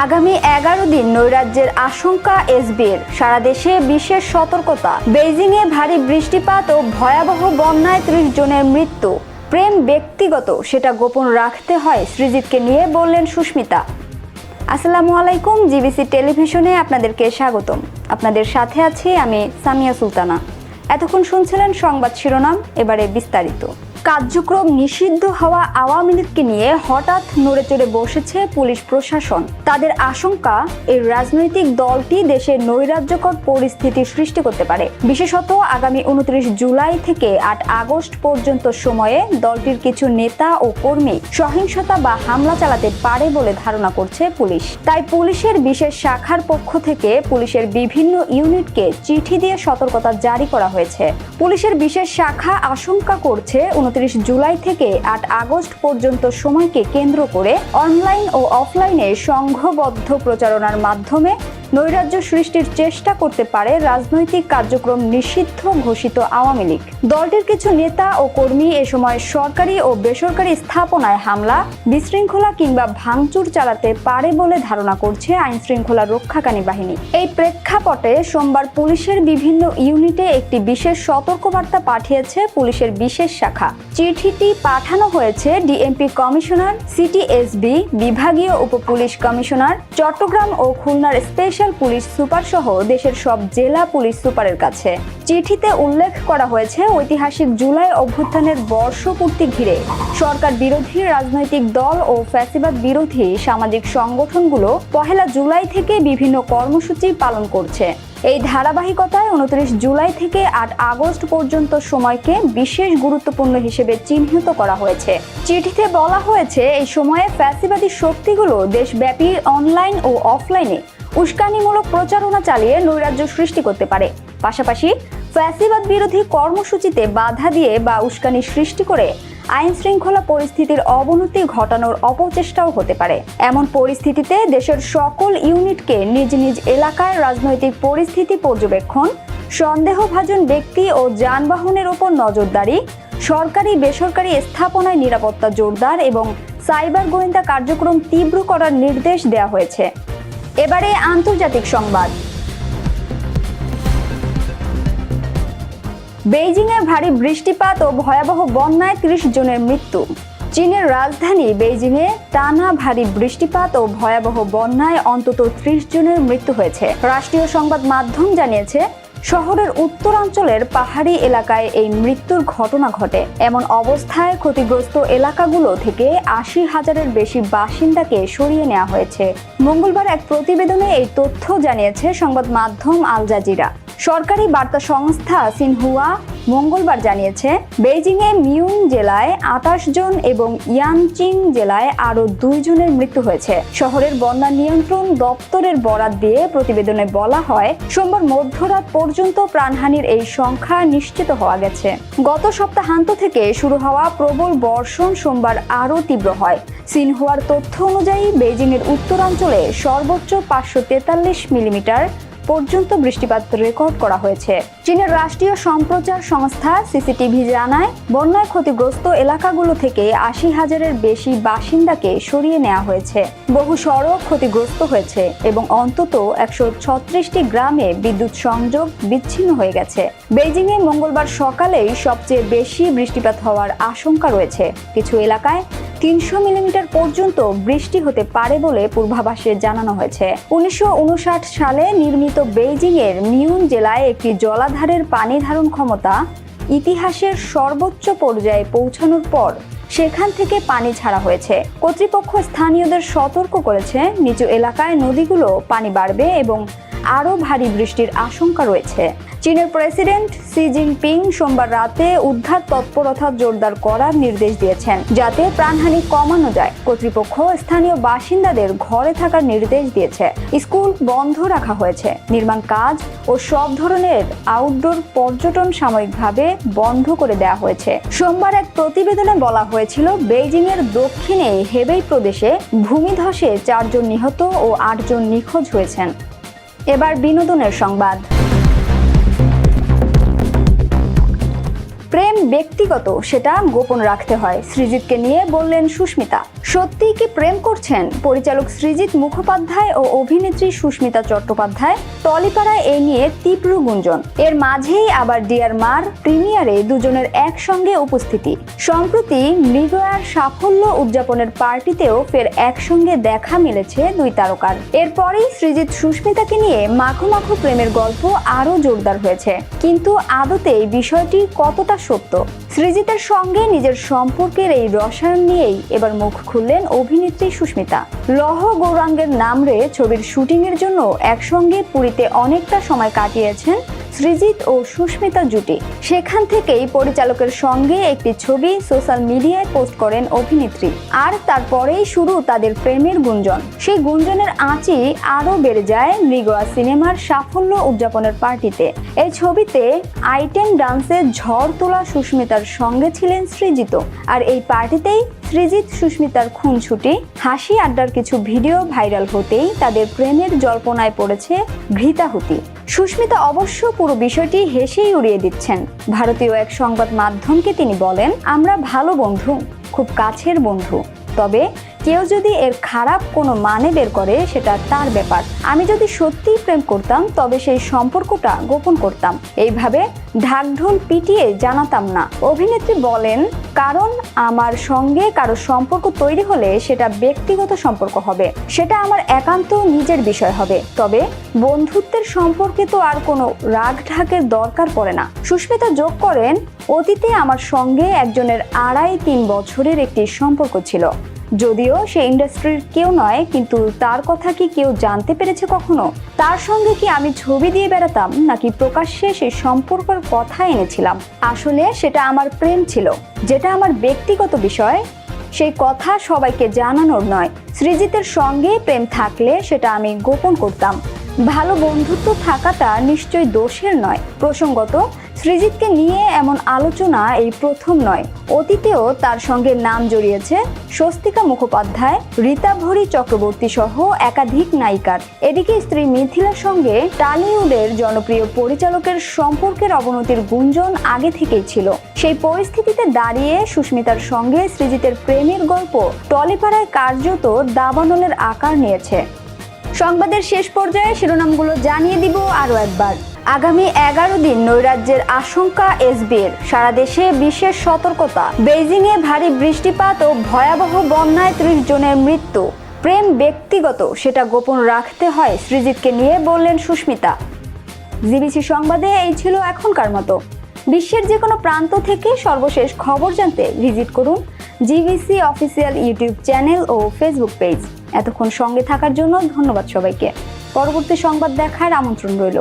আগামী 11 দিন নৈরাজ্যের আশঙ্কা এসবির, সারা দেশে বিশেষ সতর্কতা। বেইজিংয়ে ভারী বৃষ্টিপাত ও ভয়াবহ বন্যায় 30 জনের মৃত্যু। প্রেম ব্যক্তিগত, সেটা গোপন রাখতে হয়, সৃজিতকে নিয়ে বললেন সুস্মিতা। আসসালামু আলাইকুম, জিবিসি টেলিভিশনে আপনাদেরকে স্বাগতম। আপনাদের সাথে আছি আমি সামিয়া সুলতানা। এতক্ষণ শুনছিলেন সংবাদ শিরোনাম, এবারে বিস্তারিত। কার্যক্রম নিষিদ্ধ হওয়া আওয়ামী লীগকে নিয়ে হঠাৎ নড়েচড়ে বসেছে পুলিশ প্রশাসন। তাদের আশঙ্কা, এই রাজনৈতিক দলটি দেশে নৈরাজ্যকর পরিস্থিতি সৃষ্টি করতে পারে। বিশেষত আগামী 29 জুলাই থেকে 8 আগস্ট পর্যন্ত সময়ে দলটির কিছু নেতা ও কর্মী সহিংসতা বা হামলা চালাতে পারে বলে ধারণা করছে পুলিশ। তাই পুলিশের বিশেষ শাখার পক্ষ থেকে পুলিশের বিভিন্ন ইউনিটকে চিঠি দিয়ে সতর্কতা জারি করা হয়েছে। পুলিশের বিশেষ শাখা আশঙ্কা করছে 29 জুলাই থেকে 8 আগস্ট পর্যন্ত সময়কে কেন্দ্র করে অনলাইন ও অফলাইনে সংঘবদ্ধ প্রচারণার মাধ্যমে নৈরাজ্য সৃষ্টির চেষ্টা করতে পারে রাজনৈতিক কার্যক্রম নিষিদ্ধ ঘোষিত আওয়ামী লীগ। দলটির কিছু নেতা ও কর্মী এ সময় সরকারি ও বেসরকারি স্থাপনায় হামলা, বিশৃঙ্খলা কিংবা ভাঙচুর চালাতে পারে বলে ধারণা করছে আইন শৃঙ্খলা রক্ষাকারী বাহিনী। এই প্রেক্ষাপটে সোমবার পুলিশের বিভিন্ন ইউনিটে একটি বিশেষ সতর্কবার্তা পাঠিয়েছে পুলিশের বিশেষ শাখা। চিঠিটি পাঠানো হয়েছে ডিএমপি কমিশনার, সিটিএসবি, বিভাগীয় উপপুলিশ কমিশনার, চট্টগ্রাম ও খুলনার স্পেশাল পুলিশ সুপার সহ দেশের সব জেলা পুলিশ সুপারের কাছে। চিঠিতে উল্লেখ করা হয়েছে, ঐতিহাসিক জুলাই অভ্যুত্থানের বর্ষপূর্তি ঘিরে সরকার বিরোধী রাজনৈতিক দল ও ফ্যাসিবাদ বিরোধী সামাজিক সংগঠনগুলো 1 জুলাই থেকে বিভিন্ন কর্মসূচি পালন করছে। এই ধারাবাহিকতায় 29 জুলাই থেকে 8 আগস্ট পর্যন্ত সময়কে বিশেষ গুরুত্বপূর্ণ হিসেবে চিহ্নিত করা হয়েছে। চিঠিতে বলা হয়েছে, এই সময়ে ফ্যাসিবাদী শক্তিগুলো দেশব্যাপী অনলাইন ও অফলাইনে উস্কানিমূলক প্রচারণা চালিয়ে নৈরাজ্য সৃষ্টি করতে পারে। পাশাপাশি ফ্যাসিবাদ বিরোধী কর্মসূচিতে বাধা দিয়ে বা উস্কানি সৃষ্টি করে আইন শৃঙ্খলা পরিস্থিতির অবনতি ঘটানোর অপচেষ্টাও হতে পারে। এমন পরিস্থিতিতে দেশের সকল ইউনিটকে নিজ নিজ এলাকার রাজনৈতিক পরিস্থিতি পর্যবেক্ষণ, সন্দেহভাজন ব্যক্তি ও যানবাহনের উপর নজরদারি, সরকারি বেসরকারি স্থাপনায় নিরাপত্তা জোরদার এবং সাইবার গোয়েন্দা কার্যক্রম তীব্র করার নির্দেশ দেওয়া হয়েছে। এবারে আন্তর্জাতিক সংবাদ। বেইজিংয়ে ভারী বৃষ্টিপাত ও ভয়াবহ বন্যায় 30 জনের মৃত্যু। চীনের রাজধানী বেইজিংয়ে টানা ভারী বৃষ্টিপাত ও ভয়াবহ বন্যায় অন্তত 30 জনের মৃত্যু হয়েছে। রাষ্ট্রীয় সংবাদ মাধ্যম জানিয়েছে, শহরের উত্তরাঞ্চলের পাহাড়ি এলাকায় এই মৃত্যুর ঘটনা ঘটে। এমন অবস্থায় ক্ষতিগ্রস্ত এলাকাগুলো থেকে 80,000-এর বেশি বাসিন্দাকে সরিয়ে নেওয়া হয়েছে। মঙ্গলবার এক প্রতিবেদনে এই তথ্য জানিয়েছে সংবাদ মাধ্যম আল জাজিরা। সরকারি বার্তা সংস্থা সিনহুয়া মঙ্গলবার জানিয়েছে, বেইজিংয়ে মিউং জেলায় 28 জন এবং ইয়ানচিং জেলায় আরও 2 জনের মৃত্যু হয়েছে। শহরের বন্যা নিয়ন্ত্রণ দপ্তরের বরাত দিয়ে প্রতিবেদনে বলা হয়, সোমবার মধ্যরাত পর্যন্ত প্রাণহানির এই সংখ্যা নিশ্চিত হওয়া গেছে। গত সপ্তাহান্ত থেকে শুরু হওয়া প্রবল বর্ষণ সোমবার আরও তীব্র হয়। সিনহুয়ার তথ্য অনুযায়ী বেইজিংয়ের উত্তরাঞ্চলে সর্বোচ্চ 543 মিলিমিটার পর্যন্ত বৃষ্টিপাত রেকর্ড করা হয়েছে। চীনের রাষ্ট্রীয় সম্প্রচার সংস্থা সিসিটিভি জানায়, বন্যায় ক্ষতিগ্রস্ত এলাকাগুলো থেকে 80,000-এর বেশি বাসিন্দাকে সরিয়ে নেওয়া হয়েছে। বহু সড়ক ক্ষতিগ্রস্ত হয়েছে এবং অন্তত 136টি গ্রামে বিদ্যুৎ সংযোগ বিচ্ছিন্ন হয়ে গেছে। বেইজিংয়ে মঙ্গলবার সকালেই সবচেয়ে বেশি বৃষ্টিপাত হওয়ার আশঙ্কা রয়েছে। কিছু এলাকায় 300 মিলিমিটার পর্যন্ত বৃষ্টি হতে পারে বলে পূর্বাভাসে জানানো হয়েছে। 1959 সালে নির্মিত বেইজিংয়ের মিউন জেলায় একটি জলাধারের পানি ধারণ ক্ষমতা ইতিহাসের সর্বোচ্চ পর্যায়ে পৌঁছানোর পর সেখান থেকে পানি ছাড়া হয়েছে। কর্তৃপক্ষ স্থানীয়দের সতর্ক করেছে, নিচু এলাকায় নদীগুলো পানি বাড়বে এবং আরও ভারী বৃষ্টির আশঙ্কা রয়েছে। চীনের প্রেসিডেন্ট শি জিনপিং সোমবার রাতে উদ্ধার তৎপরতা জোরদার করার নির্দেশ দিয়েছেন, যাতে প্রাণহানি কমানো যায়। কর্তৃপক্ষ স্থানীয় বাসিন্দাদের ঘরে থাকার নির্দেশ দিয়েছে। স্কুল বন্ধ রাখা হয়েছে। নির্মাণ কাজ ও সব ধরনের আউটডোর পর্যটন সাময়িকভাবে বন্ধ করে দেওয়া হয়েছে। সোমবার এক প্রতিবেদনে বলা হয়েছিল, বেইজিংয়ের দক্ষিণে হেবেই প্রদেশে ভূমিধসে 4 জন নিহত ও 8 জন নিখোঁজ হয়েছেন। এবার বিনোদনের সংবাদ। প্রেম ব্যক্তিগত সেটা গোপন রাখতে হয়, সৃজিতকে নিয়ে বললেন সুস্মিতা। সত্যিই কি প্রেম করছেন পরিচালক সৃজিত মুখোপাধ্যায় ও অভিনেত্রী সুস্মিতা চট্টোপাধ্যায়? টলিপাড়ায় এ নিয়ে তীব্র গুঞ্জন। এর মাঝেই আবার ডিয়ার মার প্রিমিয়ারে দুজনের একসঙ্গে উপস্থিতি। সম্প্রতি মৃগয়ার সাফল্য উদযাপনের পার্টিতেও ফের একসঙ্গে দেখা মিলেছে দুই তারকার। এরপরেই সৃজিত সুস্মিতাকে নিয়ে মাখো মাখো প্রেমের গল্প আরো জোরদার হয়েছে। কিন্তু আদতে এই বিষয়টি কতটা সত্য? সৃজিতের সঙ্গে নিজের সম্পর্কের এই রসায়ন নিয়েই এবার মুখ খুললেন অভিনেত্রী সুস্মিতা। লহ গৌরাঙ্গের নামরে ছবির শুটিং এর জন্য একসঙ্গে পুরীতে অনেকটা সময় কাটিয়েছেন সৃজিত ও সুস্মিতা জুটি। সেখান থেকেই পরিচালকের সঙ্গে একটি ছবি সোশ্যাল মিডিয়ায় পোস্ট করেন অভিনেত্রী। আর তারপরেই শুরু তাদের প্রেমের গুঞ্জন। সেই গুঞ্জনের আঁচই আরও বেড়ে যায় মৃগয়া সিনেমার সাফল্য উদযাপনের পার্টিতে। এই ছবিতে আইটেম ডান্সে ঝড় তোলা সুস্মিতার সঙ্গে ছিলেন সৃজিত। আর এই পার্টিতেই সৃজিত সুস্মিতার খুনছুটি হাসি আড্ডার কিছু ভিডিও ভাইরাল হতেই তাদের প্রেমের জল্পনায় পড়েছে ঘৃতাহুতি। সুস্মিতা অবশ্য পুরো বিষয়টি হেসেই উড়িয়ে দিচ্ছেন। ভারতীয় এক সংবাদ মাধ্যমকে তিনি বলেন, আমরা ভালো বন্ধু, খুব কাছের বন্ধু। তবে কেউ যদি এর খারাপ কোনো মানে বের করে সেটা তার ব্যাপার। আমি যদি সত্যিই প্রেম করতাম তবে সেই সম্পর্কটা গোপন করতাম, এইভাবে ঢাকঢোল পিটিয়ে জানাতাম না। অভিনেত্রী বলেন, কারণ আমার সঙ্গে কারো সম্পর্ক তৈরি হলে সেটা ব্যক্তিগত সম্পর্ক হবে, সেটা আমার একান্ত নিজের বিষয় হবে। তবে বন্ধুত্বের সম্পর্কে তো আর কোনো রাগ ঢাকের দরকার পড়ে না। সুস্মিতা যোগ করেন, অতীতে আমার সঙ্গে একজনের 2.5-3 বছরের একটি সম্পর্ক ছিল। যদিও সে ইন্ডাস্ট্রির কেউ নয়, কিন্তু তার কথা কি কেউ জানতে পেরেছে কখনো? তার সঙ্গে কি আমি ছবি দিয়ে বেড়াতাম নাকি প্রকাশ্যে সেই সম্পর্কের কথা এনেছিলাম? আসলে সেটা আমার প্রেম ছিল, যেটা আমার ব্যক্তিগত বিষয়, সেই কথা সবাইকে জানানোর নয়। সৃজিতের সঙ্গে প্রেম থাকলে সেটা আমি গোপন করতাম। ভালো বন্ধুত্ব থাকাটা নিশ্চয়ই দোষের নয়। প্রসঙ্গত, সৃজিতকে নিয়ে এমন আলোচনা এই প্রথম নয়। অতীতেও তার সঙ্গে নাম জড়িয়েছে স্বস্তিকা মুখোপাধ্যায়, রীতাভরি চক্রবর্তী সহ একাধিক নায়িকার। এদিকে স্ত্রী মিথিলার সঙ্গে টলিউডের জনপ্রিয় পরিচালকের সম্পর্কের অবনতির গুঞ্জন আগে থেকেই ছিল। সেই পরিস্থিতিতে দাঁড়িয়ে সুস্মিতার সঙ্গে সৃজিতের প্রেমের গল্প টলিপাড়ায় কার্যত দাবানলের আকার নিয়েছে। সংবাদের শেষ পর্যায়ে শিরোনামগুলো জানিয়ে দিব আরও একবার। আগামী 11 দিন নৈরাজ্যের আশঙ্কা এসবির, সারা দেশে বিশেষ সতর্কতা। বেইজিংয়ে ভারী বৃষ্টিপাত ও ভয়াবহ বন্যায় 30 জনের মৃত্যু। প্রেম ব্যক্তিগত, সেটা গোপন রাখতে হয়, সৃজিতকে নিয়ে বললেন সুস্মিতা। জিবিসি সংবাদে এই ছিল এখনকার মতো। বিশ্বের যে কোনো প্রান্ত থেকে সর্বশেষ খবর জানতে ভিজিট করুন জিবিসি অফিসিয়াল ইউটিউব চ্যানেল ও ফেসবুক পেজ। এতক্ষণ সঙ্গে থাকার জন্য ধন্যবাদ সবাইকে। পরবর্তী সংবাদ দেখার আমন্ত্রণ রইল।